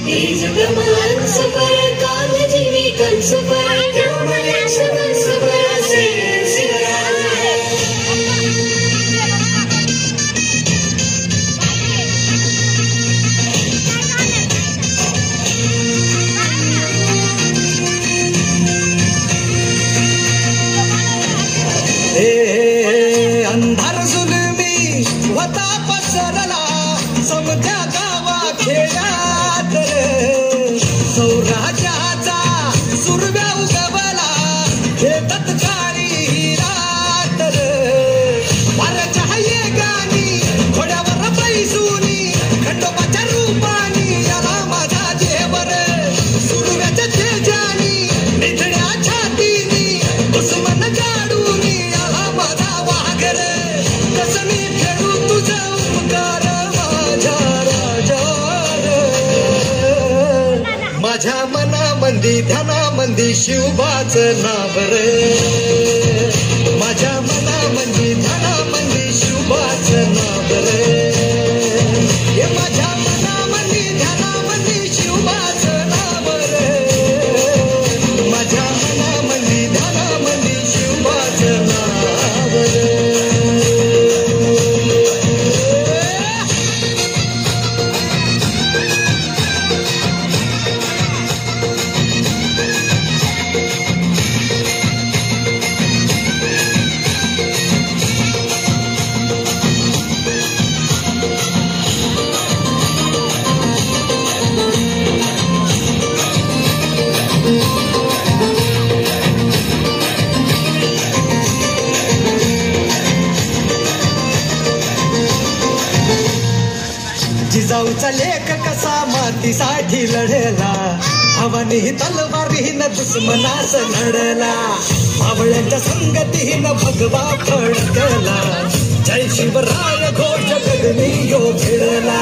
These are the months of our college weekends of our romance of our अंधार जुलमी होता पसरला समध्या गावा खेळात सौराज्याचा सुरव्या उगवला हे तत्काळी रात वाऱ्याच्या ये गाणी घोड्यावर पैसूनी खंडोबाच्या रूपानी याला माझा देवर सुरव्याच्या तेजानी निधड्या छातीनी दुश्मन जाडूनी याला माझा वाघर कसं मी फेडू तुझा उपकार माझ्या राजा माझ्या मनामंदी ध्यानामंदी शिवबाचं नाव रे माझ्या मनामंदी ध्यानामंदी शिवबाचं नाव रे हे माझ्या मनामंदी ध्यानामंदी शिवबाचं नाव रे माझ्या मनामंदी ध्यानामंदी शिवबाचं नाव रे जिजाऊचा लेख कसा मातीसाठी लढला हवानी तलवारीनं दुश्मनास लढला मावळ्यांच्या संगतीनं भगवा फडकला जय शिवराय घोष गगनी यो खेळला